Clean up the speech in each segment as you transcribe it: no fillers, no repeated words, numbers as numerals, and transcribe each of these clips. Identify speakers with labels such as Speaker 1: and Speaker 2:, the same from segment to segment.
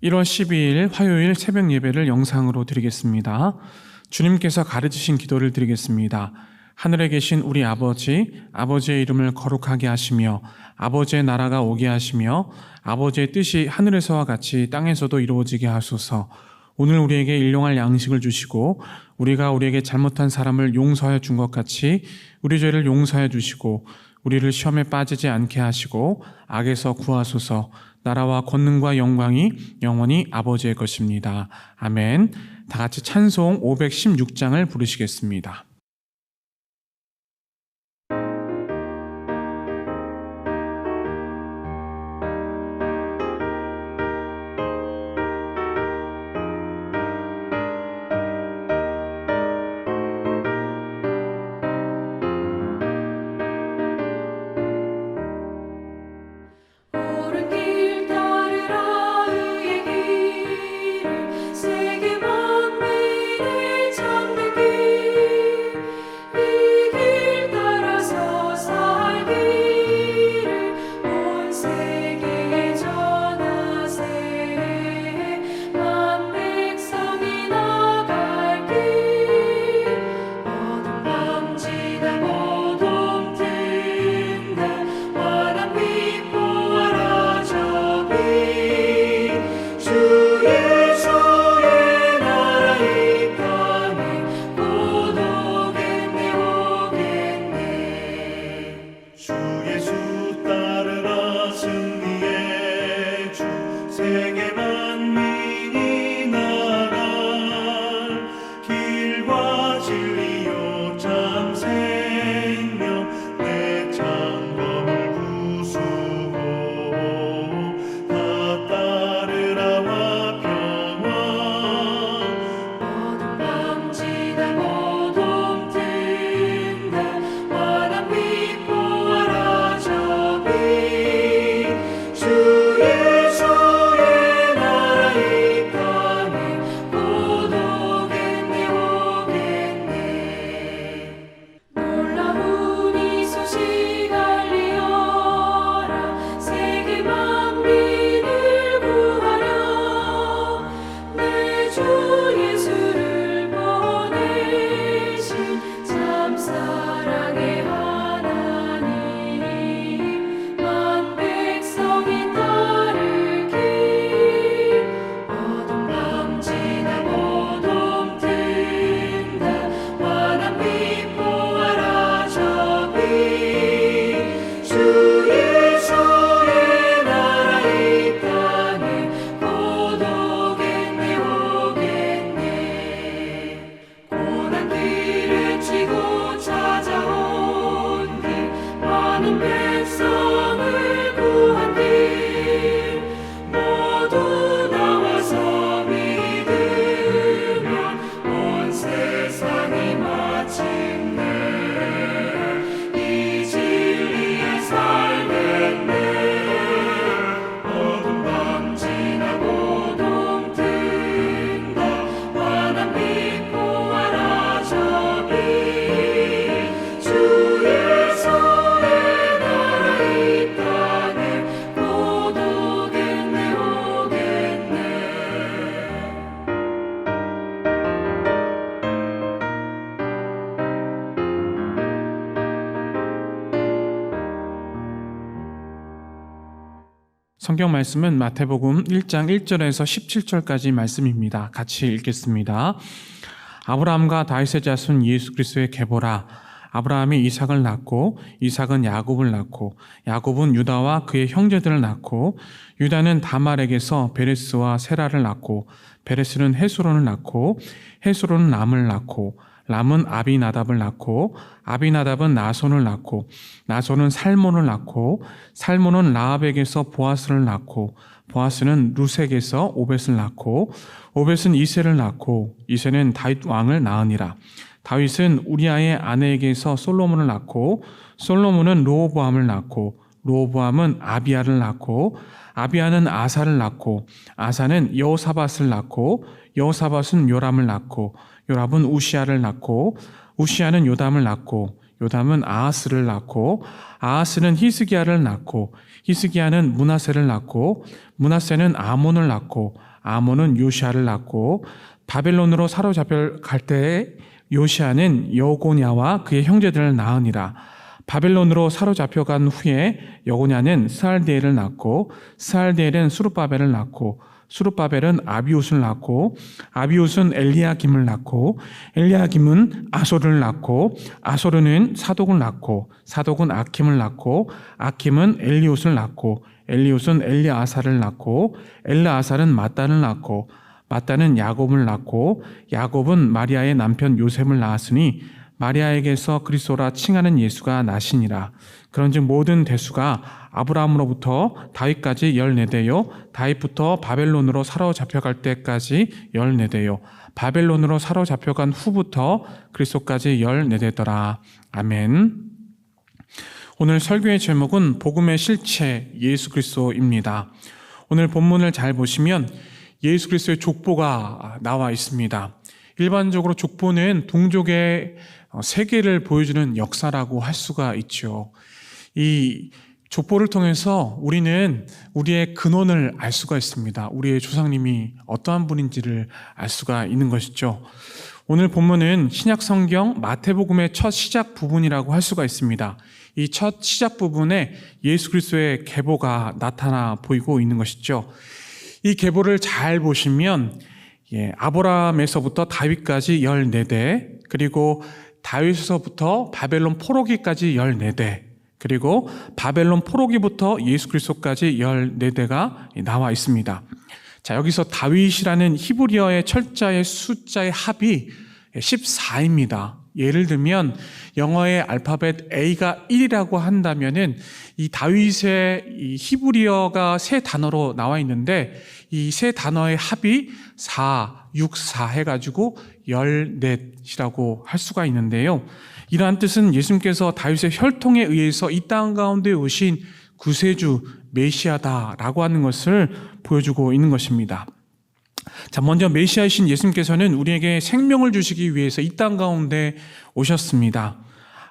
Speaker 1: 1월 12일 화요일 새벽 예배를 영상으로 드리겠습니다. 주님께서 가르치신 기도를 드리겠습니다. 하늘에 계신 우리 아버지, 아버지의 이름을 거룩하게 하시며 아버지의 나라가 오게 하시며 아버지의 뜻이 하늘에서와 같이 땅에서도 이루어지게 하소서. 오늘 우리에게 일용할 양식을 주시고 우리가 우리에게 잘못한 사람을 용서하여 준 것 같이 우리 죄를 용서해 주시고 우리를 시험에 빠지지 않게 하시고 악에서 구하소서. 나라와 권능과 영광이 영원히 아버지의 것입니다. 아멘. 다 같이 찬송 516장을 부르시겠습니다. 성경 말씀은 마태복음 1장 1절에서 17절까지 말씀입니다. 같이 읽겠습니다. 아브라함과 다윗의 자손 예수 그리스도의 계보라. 아브라함이 이삭을 낳고 이삭은 야곱을 낳고 야곱은 유다와 그의 형제들을 낳고 유다는 다말에게서 베레스와 세라를 낳고 베레스는 헤스론을 낳고 헤스론은 람을 낳고 람은 아비나답을 낳고 아비나답은 나손을 낳고 나손은 살몬을 낳고 살몬은 라합에게서 보아스를 낳고 보아스는 루색에서 오벳을 낳고 오벳은 이새를 낳고 이새는 다윗 왕을 낳으니라. 다윗은 우리아의 아내에게서 솔로몬을 낳고 솔로몬은 르호보암을 낳고 르호보암은 아비야를 낳고 아비야는 아사를 낳고 아사는 여호사밧을 낳고 여호사밧은 요람을 낳고 요람은 우시아를 낳고 우시아는 요담을 낳고 요담은 아하스를 낳고 아하스는 히스기야를 낳고 히스기야는 므낫세를 낳고 므낫세는 아몬을 낳고 아몬은 요시아를 낳고 바벨론으로 사로잡혀 갈 때에 요시아는 여고냐와 그의 형제들을 낳으니라. 바벨론으로 사로잡혀간 후에 여고냐는 스알디엘을 낳고 스알디엘은 수룹바벨을 낳고 수룹바벨은 아비웃을 낳고 아비웃은 엘리야김을 낳고 엘리야김은 아소를 낳고 아소르는 사독을 낳고 사독은 아킴을 낳고 아킴은 엘리웃을 낳고 엘리웃은 엘리아사를 낳고 엘리아사는 mat단을 낳고 mat단은 야곱을 낳고 야곱은 마리아의 남편 요셉을 낳았으니 마리아에게서 그리스도라 칭하는 예수가 나시니라. 그런즉 모든 대수가 아브라함으로부터 다윗까지 14대요 다윗부터 바벨론으로 사로잡혀갈 때까지 14대요 바벨론으로 사로잡혀간 후부터 그리스도까지 14대더라. 아멘. 오늘 설교의 제목은 복음의 실체 예수 그리스도입니다. 오늘 본문을 잘 보시면 예수 그리스도의 족보가 나와 있습니다. 일반적으로 족보는 동족의 세계를 보여주는 역사라고 할 수가 있죠. 이 족보를 통해서 우리는 우리의 근원을 알 수가 있습니다. 우리의 조상님이 어떠한 분인지를 알 수가 있는 것이죠. 오늘 본문은 신약 성경 마태복음의 첫 시작 부분이라고 할 수가 있습니다. 이 첫 시작 부분에 예수 그리스도의 계보가 나타나 보이고 있는 것이죠. 이 계보를 잘 보시면 아브라함에서부터 다윗까지 14대, 그리고 다윗에서부터 바벨론 포로기까지 14대, 그리고 바벨론 포로기부터 예수 그리스도까지 14대가 나와 있습니다. 자, 여기서 다윗이라는 히브리어의 철자의 숫자의 합이 14입니다. 예를 들면 영어의 알파벳 A가 1이라고 한다면은 이 다윗의 이 히브리어가 세 단어로 나와 있는데 이 세 단어의 합이 4, 6, 4 해가지고 14이라고 할 수가 있는데요. 이러한 뜻은 예수님께서 다윗의 혈통에 의해서 이 땅 가운데 오신 구세주 메시아다라고 하는 것을 보여주고 있는 것입니다. 자, 먼저 메시아이신 예수님께서는 우리에게 생명을 주시기 위해서 이 땅 가운데 오셨습니다.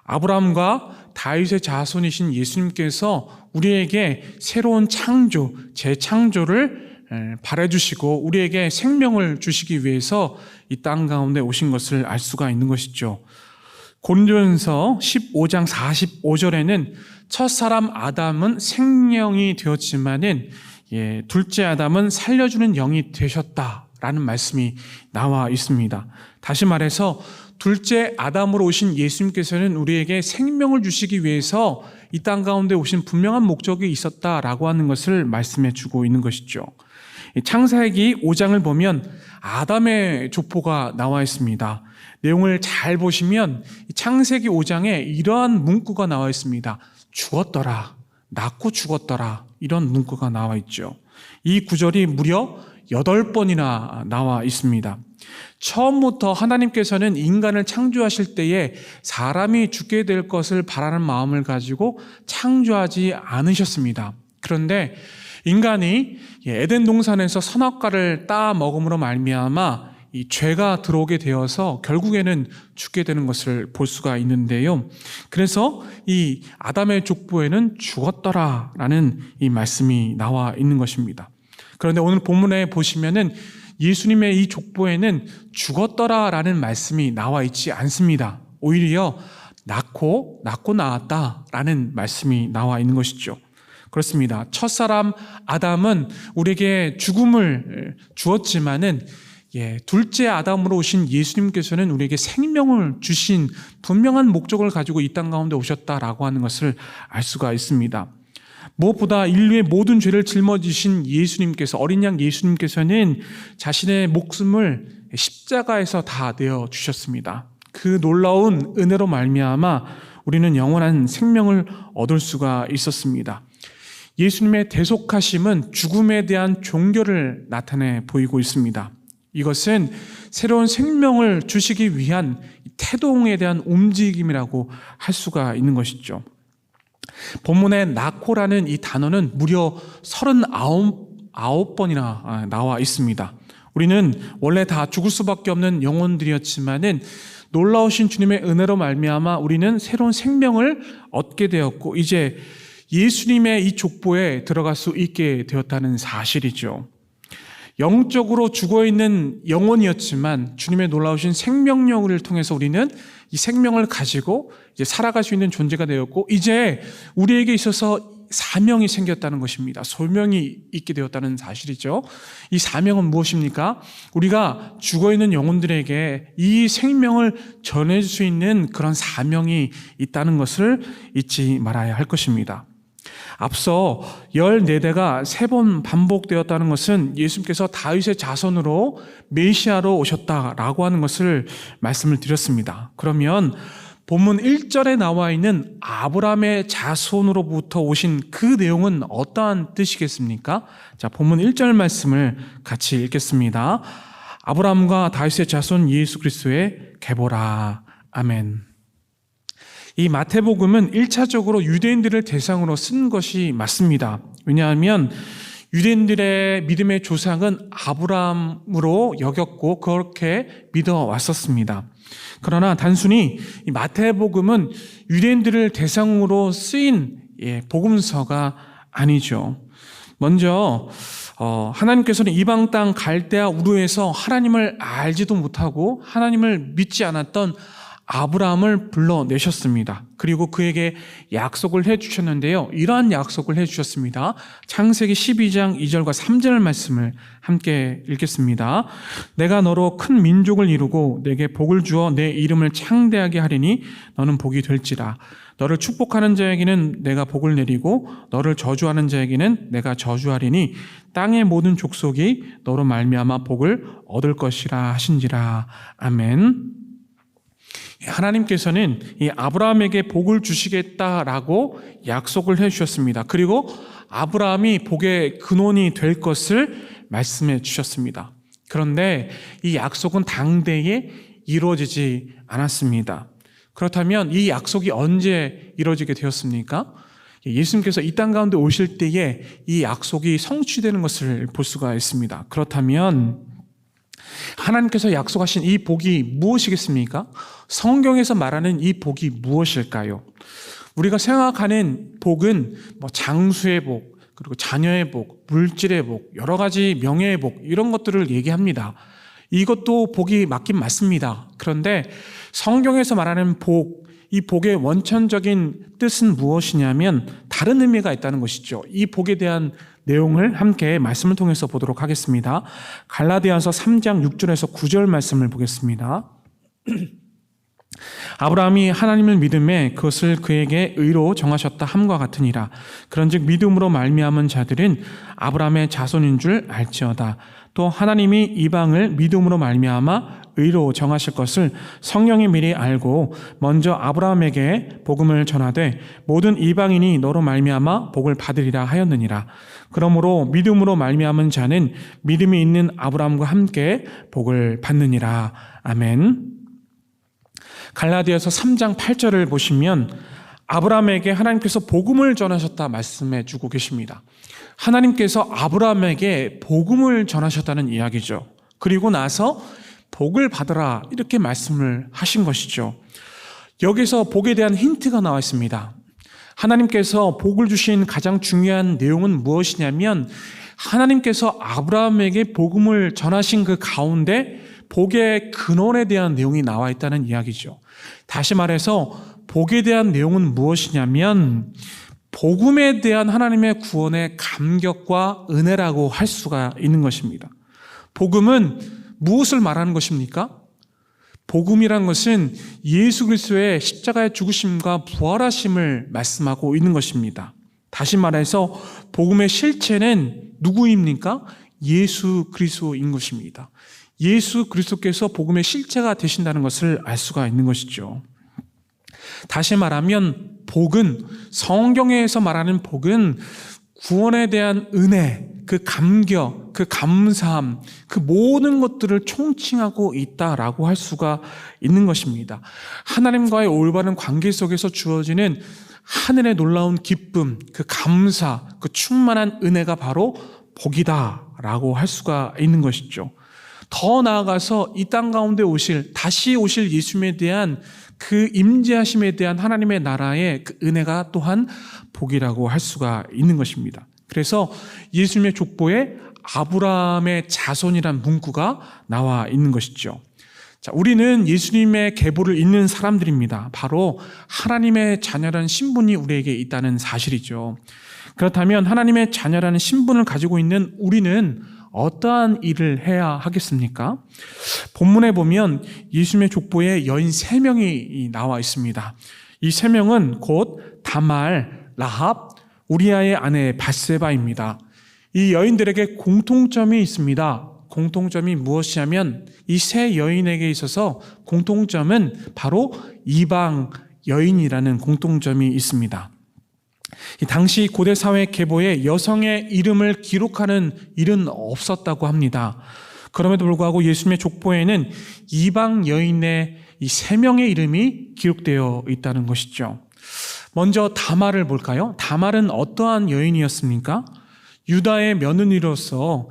Speaker 1: 아브라함과 다윗의 자손이신 예수님께서 우리에게 새로운 창조, 재창조를 바라주시고 우리에게 생명을 주시기 위해서 이 땅 가운데 오신 것을 알 수가 있는 것이죠. 고린도전서 15장 45절에는 첫사람 아담은 생명이 되었지만은 둘째 아담은 살려주는 영이 되셨다라는 말씀이 나와 있습니다. 다시 말해서 둘째 아담으로 오신 예수님께서는 우리에게 생명을 주시기 위해서 이 땅 가운데 오신 분명한 목적이 있었다라고 하는 것을 말씀해 주고 있는 것이죠. 창세기 5장을 보면 아담의 족보가 나와 있습니다. 내용을 잘 보시면 창세기 5장에 이러한 문구가 나와 있습니다. 죽었더라, 낳고 죽었더라, 이런 문구가 나와 있죠. 이 구절이 무려 8번이나 나와 있습니다. 처음부터 하나님께서는 인간을 창조하실 때에 사람이 죽게 될 것을 바라는 마음을 가지고 창조하지 않으셨습니다. 그런데 인간이 에덴 동산에서 선악과를 따 먹음으로 말미암아 이 죄가 들어오게 되어서 결국에는 죽게 되는 것을 볼 수가 있는데요. 그래서 이 아담의 족보에는 죽었더라라는 이 말씀이 나와 있는 것입니다. 그런데 오늘 본문에 보시면은 예수님의 이 족보에는 죽었더라라는 말씀이 나와 있지 않습니다. 오히려 낳고 낳았다라는 말씀이 나와 있는 것이죠. 그렇습니다. 첫사람 아담은 우리에게 죽음을 주었지만은 둘째 아담으로 오신 예수님께서는 우리에게 생명을 주신 분명한 목적을 가지고 이 땅 가운데 오셨다라고 하는 것을 알 수가 있습니다. 무엇보다 인류의 모든 죄를 짊어지신 예수님께서, 어린 양 예수님께서는 자신의 목숨을 십자가에서 다 내어주셨습니다. 그 놀라운 은혜로 말미암아 우리는 영원한 생명을 얻을 수가 있었습니다. 예수님의 대속하심은 죽음에 대한 종교를 나타내 보이고 있습니다. 이것은 새로운 생명을 주시기 위한 태동에 대한 움직임이라고 할 수가 있는 것이죠. 본문에 낳고라는 이 단어는 무려 39번이나 나와 있습니다. 우리는 원래 다 죽을 수밖에 없는 영혼들이었지만은 놀라우신 주님의 은혜로 말미암아 우리는 새로운 생명을 얻게 되었고 이제 예수님의 이 족보에 들어갈 수 있게 되었다는 사실이죠. 영적으로 죽어있는 영혼이었지만 주님의 놀라우신 생명력을 통해서 우리는 이 생명을 가지고 이제 살아갈 수 있는 존재가 되었고, 이제 우리에게 있어서 사명이 생겼다는 것입니다. 소명이 있게 되었다는 사실이죠. 이 사명은 무엇입니까? 우리가 죽어있는 영혼들에게 이 생명을 전해줄 수 있는 그런 사명이 있다는 것을 잊지 말아야 할 것입니다. 앞서 14대가 3번 반복되었다는 것은 예수님께서 다윗의 자손으로 메시아로 오셨다라고 하는 것을 말씀을 드렸습니다. 그러면 본문 1절에 나와 있는 아브라함의 자손으로부터 오신 그 내용은 어떠한 뜻이겠습니까? 자, 본문 1절 말씀을 같이 읽겠습니다. 아브라함과 다윗의 자손 예수 그리스도의 계보라. 아멘. 이 마태복음은 1차적으로 유대인들을 대상으로 쓴 것이 맞습니다. 왜냐하면 유대인들의 믿음의 조상은 아브라함으로 여겼고 그렇게 믿어왔었습니다. 그러나 단순히 이 마태복음은 유대인들을 대상으로 쓰인 복음서가 아니죠. 먼저 하나님께서는 이방 땅 갈대아 우르에서 하나님을 알지도 못하고 하나님을 믿지 않았던 아브라함을 불러내셨습니다. 그리고 그에게 약속을 해주셨는데요. 이러한 약속을 해주셨습니다. 창세기 12장 2절과 3절 말씀을 함께 읽겠습니다. 내가 너로 큰 민족을 이루고 내게 복을 주어 내 이름을 창대하게 하리니 너는 복이 될지라. 너를 축복하는 자에게는 내가 복을 내리고 너를 저주하는 자에게는 내가 저주하리니 땅의 모든 족속이 너로 말미암아 복을 얻을 것이라 하신지라. 아멘. 하나님께서는 이 아브라함에게 복을 주시겠다라고 약속을 해주셨습니다. 그리고 아브라함이 복의 근원이 될 것을 말씀해 주셨습니다. 그런데 이 약속은 당대에 이루어지지 않았습니다. 그렇다면 이 약속이 언제 이루어지게 되었습니까? 예수님께서 이 땅 가운데 오실 때에 이 약속이 성취되는 것을 볼 수가 있습니다. 그렇다면 하나님께서 약속하신 이 복이 무엇이겠습니까? 성경에서 말하는 이 복이 무엇일까요? 우리가 생각하는 복은 장수의 복, 그리고 자녀의 복, 물질의 복, 여러 가지 명예의 복, 이런 것들을 얘기합니다. 이것도 복이 맞긴 맞습니다. 그런데 성경에서 말하는 복, 이 복의 원천적인 뜻은 무엇이냐면 다른 의미가 있다는 것이죠. 이 복에 대한 내용을 함께 말씀을 통해서 보도록 하겠습니다. 갈라디아서 3장 6절에서 9절 말씀을 보겠습니다. 아브라함이 하나님을 믿음에 그것을 그에게 의로 정하셨다 함과 같으니라. 그런즉 믿음으로 말미암은 자들은 아브라함의 자손인 줄 알지어다. 또 하나님이 이방을 믿음으로 말미암아 의로 정하실 것을 성령이 미리 알고 먼저 아브라함에게 복음을 전하되 모든 이방인이 너로 말미암아 복을 받으리라 하였느니라. 그러므로 믿음으로 말미암은 자는 믿음이 있는 아브라함과 함께 복을 받느니라. 아멘. 갈라디아서 3장 8절을 보시면 아브라함에게 하나님께서 복음을 전하셨다 말씀해 주고 계십니다. 하나님께서 아브라함에게 복음을 전하셨다는 이야기죠. 그리고 나서 복을 받으라 이렇게 말씀을 하신 것이죠. 여기서 복에 대한 힌트가 나와 있습니다. 하나님께서 복을 주신 가장 중요한 내용은 무엇이냐면 하나님께서 아브라함에게 복음을 전하신 그 가운데 복의 근원에 대한 내용이 나와 있다는 이야기죠. 다시 말해서 복에 대한 내용은 무엇이냐면 복음에 대한 하나님의 구원의 감격과 은혜라고 할 수가 있는 것입니다. 복음은 무엇을 말하는 것입니까? 복음이란 것은 예수 그리스도의 십자가의 죽으심과 부활하심을 말씀하고 있는 것입니다. 다시 말해서 복음의 실체는 누구입니까? 예수 그리스도인 것입니다. 예수 그리스도께서 복음의 실체가 되신다는 것을 알 수가 있는 것이죠. 다시 말하면 복은, 성경에서 말하는 복은 구원에 대한 은혜, 그 감격, 그 감사함, 그 모든 것들을 총칭하고 있다라고 할 수가 있는 것입니다. 하나님과의 올바른 관계 속에서 주어지는 하늘의 놀라운 기쁨, 그 감사, 그 충만한 은혜가 바로 복이다라고 할 수가 있는 것이죠. 더 나아가서 이 땅 가운데 다시 오실 예수님에 대한 그 임재하심에 대한 하나님의 나라의 그 은혜가 또한 복이라고 할 수가 있는 것입니다. 그래서 예수님의 족보에 아브라함의 자손이란 문구가 나와 있는 것이죠. 자, 우리는 예수님의 계보를 잇는 사람들입니다. 바로 하나님의 자녀라는 신분이 우리에게 있다는 사실이죠. 그렇다면 하나님의 자녀라는 신분을 가지고 있는 우리는 어떠한 일을 해야 하겠습니까? 본문에 보면 예수님의 족보에 여인 3명이 나와 있습니다. 이 3명은 곧 다말, 라합, 우리아의 아내 밧세바입니다. 이 여인들에게 공통점이 있습니다. 공통점이 무엇이냐면 이 세 여인에게 있어서 공통점은 바로 이방 여인이라는 공통점이 있습니다. 이 당시 고대 사회 계보에 여성의 이름을 기록하는 일은 없었다고 합니다. 그럼에도 불구하고 예수님의 족보에는 이방 여인의 이 3명의 이름이 기록되어 있다는 것이죠. 먼저 다말을 볼까요? 다말은 어떠한 여인이었습니까? 유다의 며느리로서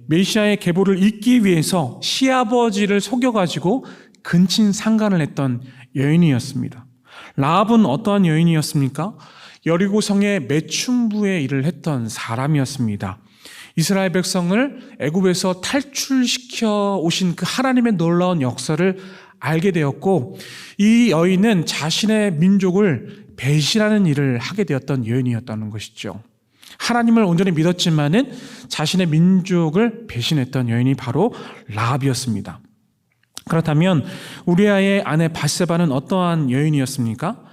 Speaker 1: 메시아의 계보를 잇기 위해서 시아버지를 속여가지고 근친상간을 했던 여인이었습니다. 라합은 어떠한 여인이었습니까? 여리고성의 매춘부의 일을 했던 사람이었습니다. 이스라엘 백성을 애굽에서 탈출시켜 오신 그 하나님의 놀라운 역사를 알게 되었고, 이 여인은 자신의 민족을 배신하는 일을 하게 되었던 여인이었다는 것이죠. 하나님을 온전히 믿었지만은 자신의 민족을 배신했던 여인이 바로 라합이었습니다. 그렇다면 우리아의 아내 밧세바는 어떠한 여인이었습니까?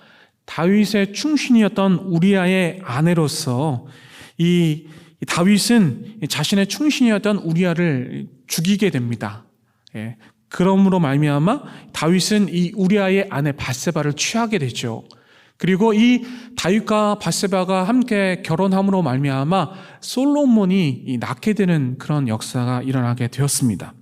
Speaker 1: 다윗의 충신이었던 우리아의 아내로서 이 다윗은 자신의 충신이었던 우리아를 죽이게 됩니다. 그러므로 말미암아 다윗은 이 우리아의 아내 밧세바를 취하게 되죠. 그리고 이 다윗과 밧세바가 함께 결혼함으로 말미암아 솔로몬이 낳게 되는 그런 역사가 일어나게 되었습니다.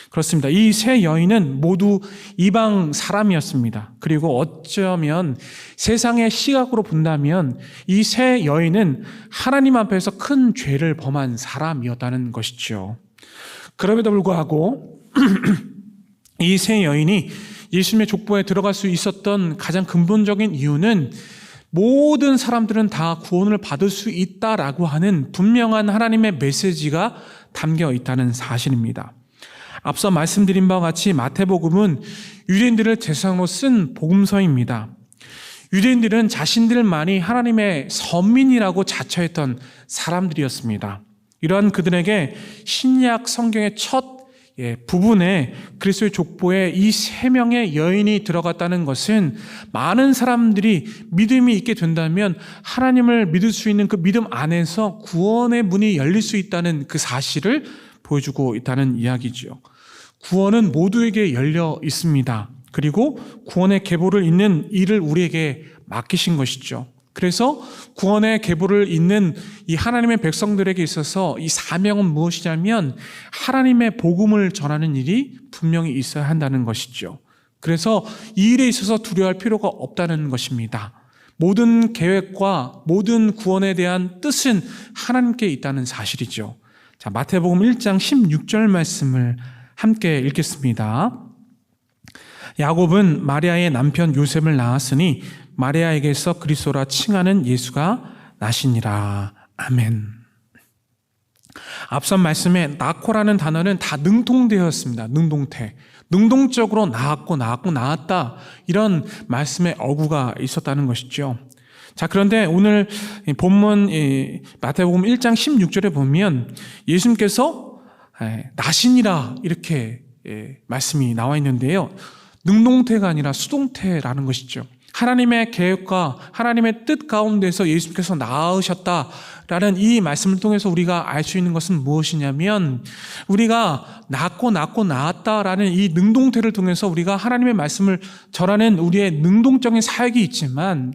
Speaker 1: 그렇습니다. 이 세 여인은 모두 이방 사람이었습니다. 그리고 어쩌면 세상의 시각으로 본다면 이 세 여인은 하나님 앞에서 큰 죄를 범한 사람이었다는 것이죠. 그럼에도 불구하고 이 세 여인이 예수님의 족보에 들어갈 수 있었던 가장 근본적인 이유는 모든 사람들은 다 구원을 받을 수 있다라고 하는 분명한 하나님의 메시지가 담겨 있다는 사실입니다. 앞서 말씀드린 바와 같이 마태복음은 유대인들을 대상으로 쓴 복음서입니다. 유대인들은 자신들만이 하나님의 선민이라고 자처했던 사람들이었습니다. 이러한 그들에게 신약 성경의 첫 부분에 그리스도의 족보에 이 3명의 여인이 들어갔다는 것은 많은 사람들이 믿음이 있게 된다면 하나님을 믿을 수 있는 그 믿음 안에서 구원의 문이 열릴 수 있다는 그 사실을 보여주고 있다는 이야기죠. 구원은 모두에게 열려 있습니다. 그리고 구원의 계보를 잇는 일을 우리에게 맡기신 것이죠. 그래서 구원의 계보를 잇는 이 하나님의 백성들에게 있어서 이 사명은 무엇이냐면 하나님의 복음을 전하는 일이 분명히 있어야 한다는 것이죠. 그래서 이 일에 있어서 두려워할 필요가 없다는 것입니다. 모든 계획과 모든 구원에 대한 뜻은 하나님께 있다는 사실이죠. 자, 마태복음 1장 16절 말씀을 함께 읽겠습니다. 야곱은 마리아의 남편 요셉을 낳았으니 마리아에게서 그리스도라 칭하는 예수가 나시니라. 아멘. 앞선 말씀에 낳고라는 단어는 다 능동되었습니다. 능동태. 능동적으로 낳았다. 이런 말씀의 어구가 있었다는 것이죠. 자, 그런데 오늘 본문 마태복음 1장 16절에 보면 예수님께서 나시니라 이렇게 말씀이 나와 있는데요. 능동태가 아니라 수동태라는 것이죠. 하나님의 계획과 하나님의 뜻 가운데서 예수님께서 낳으셨다라는 이 말씀을 통해서 우리가 알 수 있는 것은 무엇이냐면 우리가 낳았다라는 이 능동태를 통해서 우리가 하나님의 말씀을 전하는 우리의 능동적인 사역이 있지만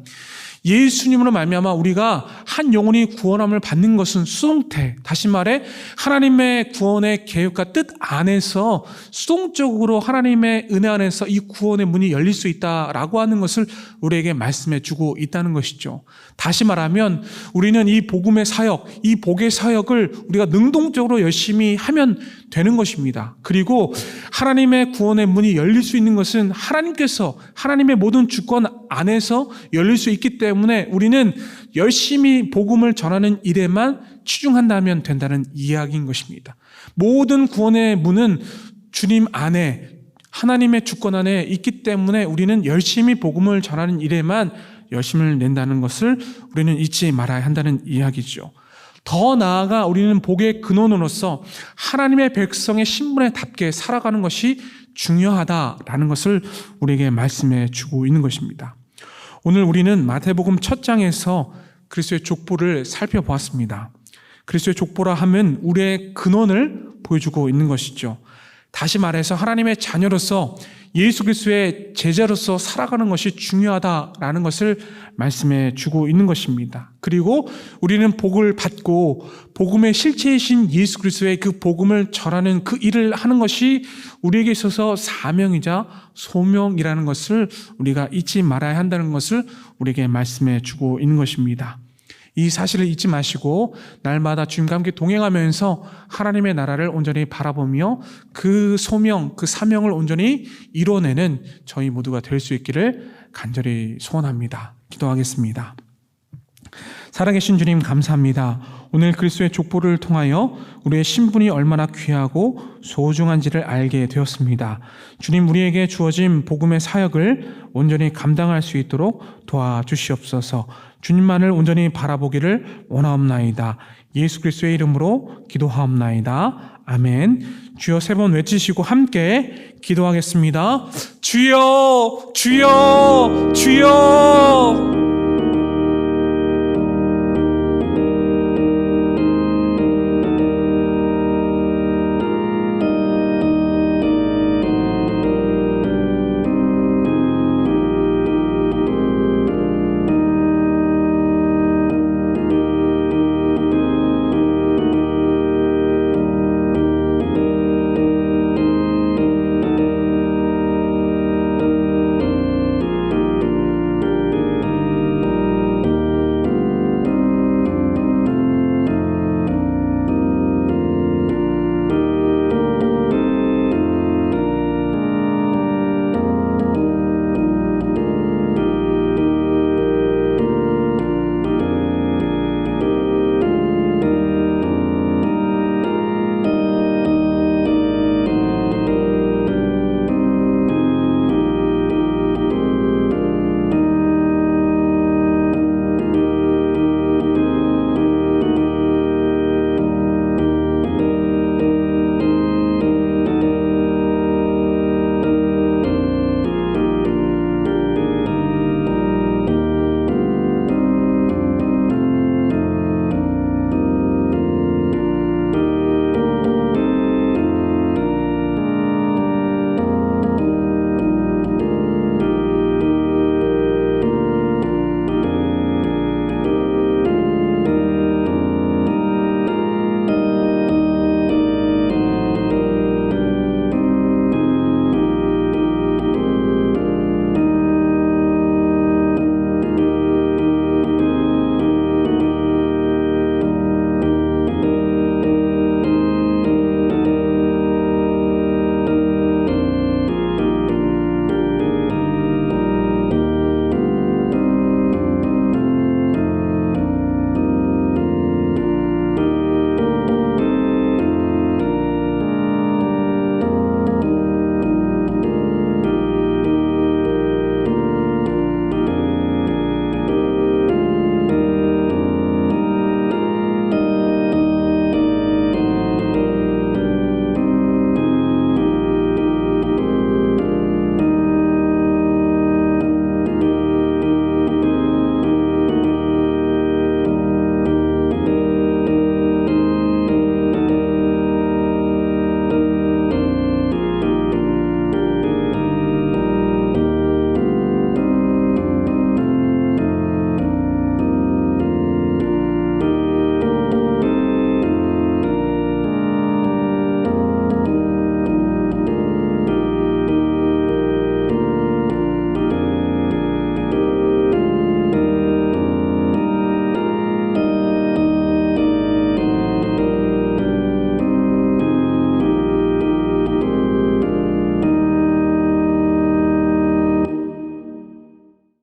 Speaker 1: 예수님으로 말미암아 우리가 한 영혼이 구원함을 받는 것은 수동태, 다시 말해 하나님의 구원의 계획과 뜻 안에서 수동적으로 하나님의 은혜 안에서 이 구원의 문이 열릴 수 있다라고 하는 것을 우리에게 말씀해 주고 있다는 것이죠. 다시 말하면 우리는 이 복음의 사역, 이 복의 사역을 우리가 능동적으로 열심히 하면 되는 것입니다. 그리고 하나님의 구원의 문이 열릴 수 있는 것은 하나님께서 하나님의 모든 주권 안에서 열릴 수 있기 때문에 우리는 열심히 복음을 전하는 일에만 치중한다면 된다는 이야기인 것입니다. 모든 구원의 문은 주님 안에, 하나님의 주권 안에 있기 때문에 우리는 열심히 복음을 전하는 일에만 열심을 낸다는 것을 우리는 잊지 말아야 한다는 이야기죠. 더 나아가 우리는 복의 근원으로서 하나님의 백성의 신분에 답게 살아가는 것이 중요하다라는 것을 우리에게 말씀해 주고 있는 것입니다. 오늘 우리는 마태복음 첫 장에서 그리스도의 족보를 살펴보았습니다. 그리스도의 족보라 하면 우리의 근원을 보여주고 있는 것이죠. 다시 말해서 하나님의 자녀로서 예수 그리스도의 제자로서 살아가는 것이 중요하다라는 것을 말씀해 주고 있는 것입니다. 그리고 우리는 복을 받고 복음의 실체이신 예수 그리스도의 그 복음을 전하는 그 일을 하는 것이 우리에게 있어서 사명이자 소명이라는 것을 우리가 잊지 말아야 한다는 것을 우리에게 말씀해 주고 있는 것입니다. 이 사실을 잊지 마시고 날마다 주님과 함께 동행하면서 하나님의 나라를 온전히 바라보며 그 소명, 그 사명을 온전히 이뤄내는 저희 모두가 될 수 있기를 간절히 소원합니다. 기도하겠습니다. 살아계신 주님 감사합니다. 오늘 그리스도의 족보를 통하여 우리의 신분이 얼마나 귀하고 소중한지를 알게 되었습니다. 주님, 우리에게 주어진 복음의 사역을 온전히 감당할 수 있도록 도와주시옵소서. 주님만을 온전히 바라보기를 원하옵나이다. 예수 그리스도의 이름으로 기도하옵나이다. 아멘. 주여 3번 외치시고 함께 기도하겠습니다. 주여, 주여, 주여.